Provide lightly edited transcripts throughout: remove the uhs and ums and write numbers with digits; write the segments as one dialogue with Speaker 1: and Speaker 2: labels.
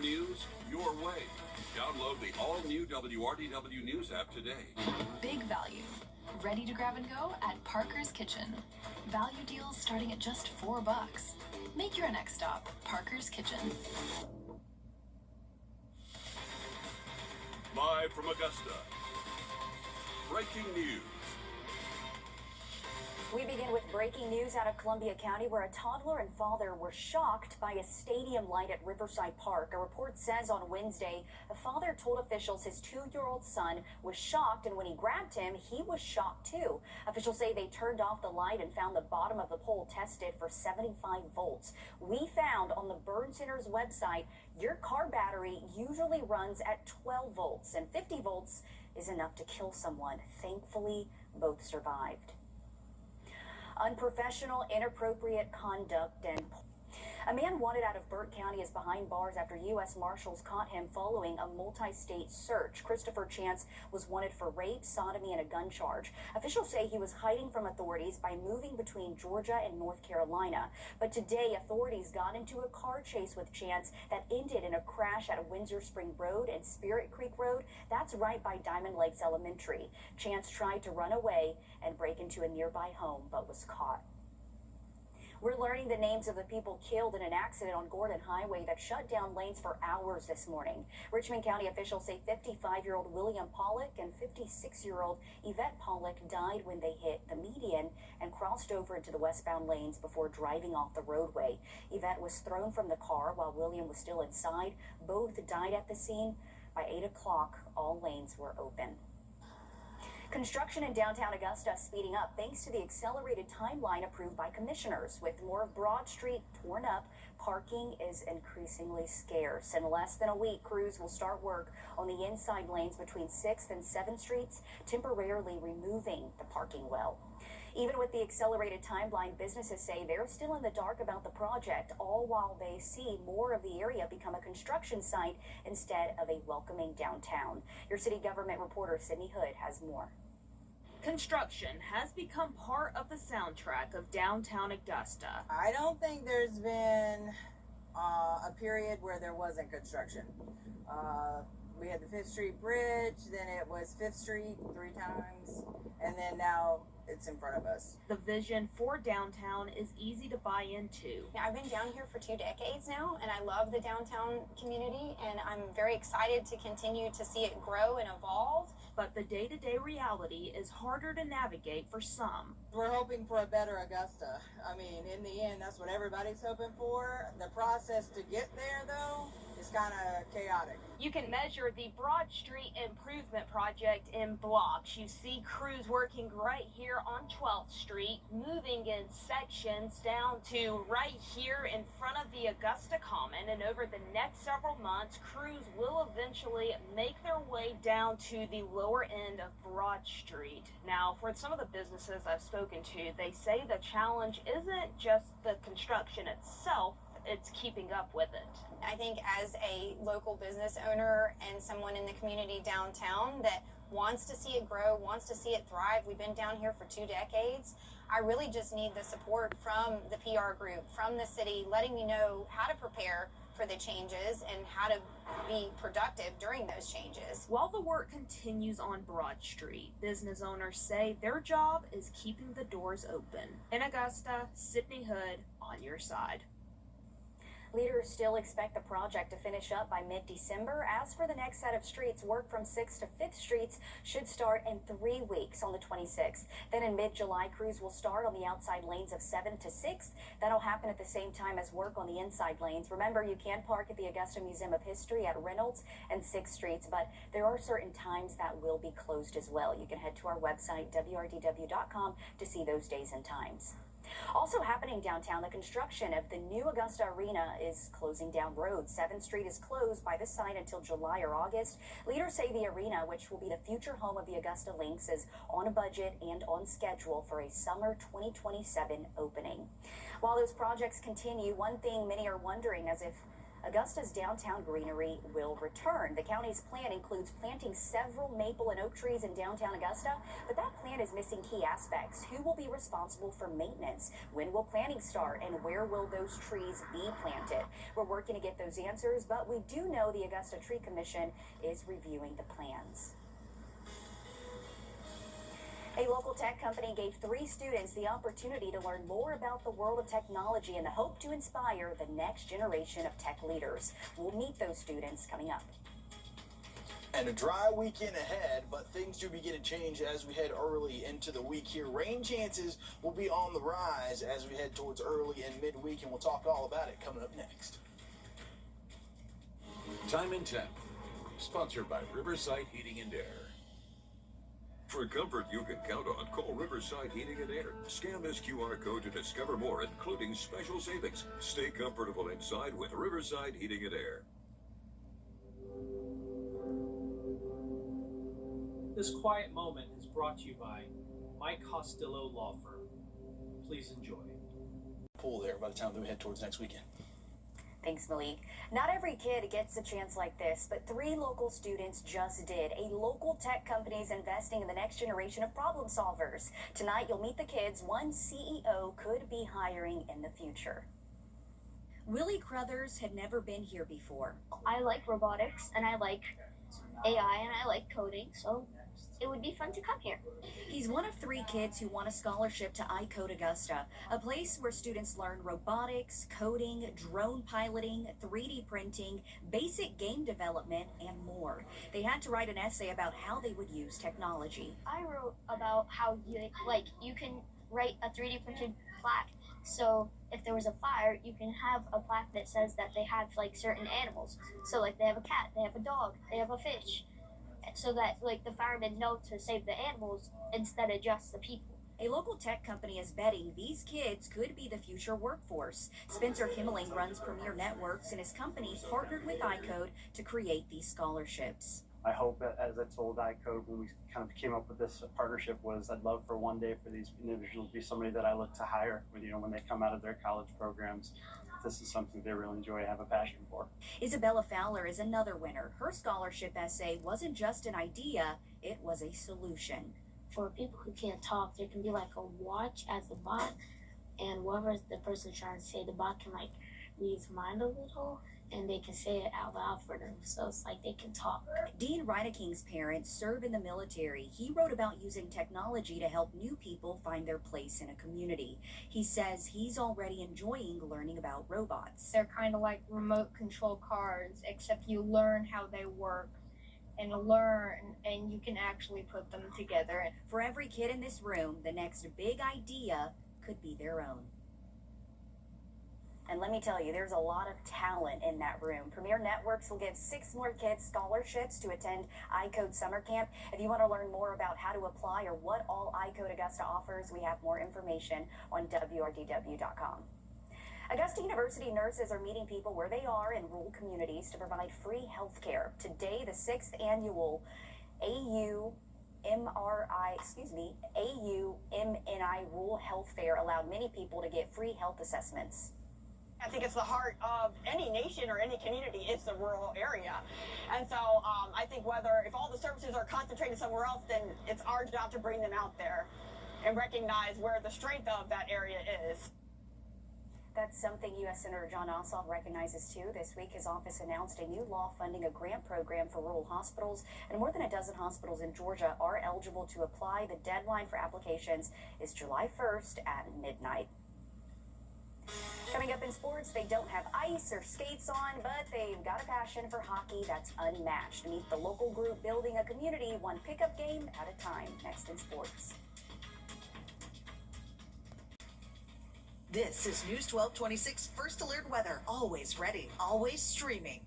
Speaker 1: news your way. Download the all-new WRDW News app today.
Speaker 2: Big value. Ready to grab and go at Parker's Kitchen. Value deals starting at just $4. Make your next stop Parker's Kitchen.
Speaker 1: Live from Augusta. Breaking news.
Speaker 3: We begin with breaking news out of Columbia County, where a toddler and father were shocked by a stadium light at Riverside Park. A report says on Wednesday, the father told officials his 2-year-old son was shocked, and when he grabbed him, he was shocked too. Officials say they turned off the light and found the bottom of the pole tested for 75 volts. We found on the Burn Center's website, your car battery usually runs at 12 volts, and 50 volts is enough to kill someone. Thankfully, both survived. Unprofessional, inappropriate conduct and a man wanted out of Burt County is behind bars after U.S. Marshals caught him following a multi-state search. Christopher Chance was wanted for rape, sodomy, and a gun charge. Officials say he was hiding from authorities by moving between Georgia and North Carolina. But today, authorities got into a car chase with Chance that ended in a crash at Windsor Spring Road and Spirit Creek Road. That's right by Diamond Lakes Elementary. Chance tried to run away and break into a nearby home, but was caught. We're learning the names of the people killed in an accident on Gordon Highway that shut down lanes for hours this morning. Richmond County officials say 55-year-old William Pollock and 56-year-old Yvette Pollock died when they hit the median and crossed over into the westbound lanes before driving off the roadway. Yvette was thrown from the car while William was still inside. Both died at the scene. By 8 o'clock, all lanes were open. Construction in downtown Augusta speeding up thanks to the accelerated timeline approved by commissioners. With more of Broad Street torn up, parking is increasingly scarce. In less than a week, crews will start work on the inside lanes between 6th and 7th Streets, temporarily removing the parking well. Even with the accelerated timeline, businesses say they're still in the dark about the project, all while they see more of the area become a construction site instead of a welcoming downtown. Your city government reporter Sydney Hood has more.
Speaker 4: Construction has become part of the soundtrack of downtown Augusta.
Speaker 5: I don't think there's been a period where there wasn't construction. We had the 5th Street Bridge, then it was 5th Street 3 times, and then now it's in front of us.
Speaker 4: The vision for downtown is easy to buy into.
Speaker 6: I've been down here for 2 decades now, and I love the downtown community, and I'm very excited to continue to see it grow and evolve.
Speaker 4: But the day-to-day reality is harder to navigate for some.
Speaker 5: We're hoping for a better Augusta. I mean, in the end, that's what everybody's hoping for. The process to get there, though, is kind of chaotic.
Speaker 4: You can measure the Broad Street Improvement Project in blocks. You see crews working right here on 12th Street, moving in sections down to right here in front of the Augusta Common. And over the next several months, crews will eventually make their way down to the lower end of Broad Street. Now, for some of the businesses I've spoken to, they say the challenge isn't just the construction itself, it's keeping up with it.
Speaker 6: I think as a local business owner and someone in the community downtown that wants to see it grow, wants to see it thrive, we've been down here for 2 decades. I really just need the support from the PR group, from the city, letting me know how to prepare for the changes and how to be productive during those changes.
Speaker 4: While the work continues on Broad Street, business owners say their job is keeping the doors open. In Augusta, Sydney Hood on your side.
Speaker 3: Leaders still expect the project to finish up by mid-December. As for the next set of streets, work from 6th to 5th Streets should start in 3 weeks on the 26th. Then in mid-July, crews will start on the outside lanes of 7th to 6th. That'll happen at the same time as work on the inside lanes. Remember, you can park at the Augusta Museum of History at Reynolds and 6th Streets, but there are certain times that will be closed as well. You can head to our website, wrdw.com, to see those days and times. Also happening downtown, the construction of the new Augusta Arena is closing down roads. 7th Street is closed by the site until July or August. Leaders say the arena, which will be the future home of the Augusta Lynx, is on a budget and on schedule for a summer 2027 opening. While those projects continue, one thing many are wondering is if Augusta's downtown greenery will return. The county's plan includes planting several maple and oak trees in downtown Augusta, but that plan is missing key aspects. Who will be responsible for maintenance? When will planting start? And where will those trees be planted? We're working to get those answers, but we do know the Augusta Tree Commission is reviewing the plans. A local tech company gave 3 students the opportunity to learn more about the world of technology in the hope to inspire the next generation of tech leaders. We'll meet those students coming up.
Speaker 7: And a dry weekend ahead, but things do begin to change as we head early into the week here. Rain chances will be on the rise as we head towards early and midweek, and we'll talk all about it coming up next.
Speaker 1: Time and Temp, sponsored by Riverside Heating and Air. For comfort you can count on, call Riverside Heating and Air. Scan this QR code to discover more, including special savings. Stay comfortable inside with Riverside Heating and Air.
Speaker 8: This quiet moment is brought to you by Mike Costello Law Firm. Please enjoy.
Speaker 7: Pool there by the time that we head towards next weekend.
Speaker 3: Thanks, Malik. Not every kid gets a chance like this, but 3 local students just did. A local tech company is investing in the next generation of problem solvers. Tonight, you'll meet the kids one CEO could be hiring in the future. Willie Crothers had never been here before.
Speaker 9: I like robotics, and I like AI, and I like coding, so it would be fun to come here.
Speaker 3: He's one of 3 kids who won a scholarship to iCode Augusta, a place where students learn robotics, coding, drone piloting, 3D printing, basic game development, and more. They had to write an essay about how they would use technology.
Speaker 9: I wrote about how you can write a 3D printed plaque. So if there was a fire, you can have a plaque that says that they have certain animals. So they have a cat, they have a dog, they have a fish. So that the firemen know to save the animals instead of just the people.
Speaker 3: A local tech company is betting these kids could be the future workforce. Spencer Kimmeling runs Premier Networks, and his company partnered with iCode to create these scholarships.
Speaker 10: I hope that, as I told iCode when we kind of came up with this partnership, was I'd love for one day for these individuals to be somebody that I look to hire when they come out of their college programs. This is something they really enjoy, have a passion for.
Speaker 3: Isabella Fowler is another winner. Her scholarship essay wasn't just an idea, it was a solution.
Speaker 9: For people who can't talk, there can be a watch as a bot, and whatever the person is trying to say, the bot can read his mind a little, and they can say it out loud for them, so it's they can talk.
Speaker 3: Dean Rydeking's parents serve in the military. He wrote about using technology to help new people find their place in a community. He says he's already enjoying learning about robots.
Speaker 11: They're kind of like remote control cars, except you learn how they work and you can actually put them together.
Speaker 3: For every kid in this room, the next big idea could be their own. And let me tell you, there's a lot of talent in that room. Premier Networks will give 6 more kids scholarships to attend iCode Summer Camp. If you want to learn more about how to apply or what all iCode Augusta offers, we have more information on wrdw.com. Augusta University nurses are meeting people where they are in rural communities to provide free health care. Today, the 6th annual AUMNI Rural Health Fair allowed many people to get free health assessments.
Speaker 12: I think it's the heart of any nation or any community is the rural area. And so I think if all the services are concentrated somewhere else, then it's our job to bring them out there and recognize where the strength of that area is.
Speaker 3: That's something U.S. Senator John Ossoff recognizes too. This week, his office announced a new law funding a grant program for rural hospitals, and more than a dozen hospitals in Georgia are eligible to apply. The deadline for applications is July 1st at midnight. Coming up in sports, they don't have ice or skates on, but they've got a passion for hockey that's unmatched. Meet the local group building a community one pickup game at a time. Next in sports.
Speaker 13: This is News 1226 First Alert Weather. Always ready, always streaming.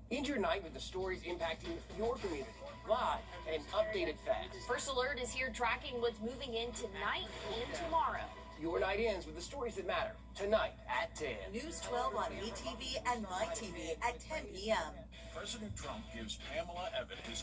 Speaker 14: End your night with the stories impacting your community. Live and updated fast.
Speaker 4: First Alert is here tracking what's moving in tonight and tomorrow.
Speaker 14: Your night ends with the stories that matter. Tonight at 10.
Speaker 13: News 12 on ETV and MyTV at 10 p.m.
Speaker 15: President Trump gives Pamela Evan his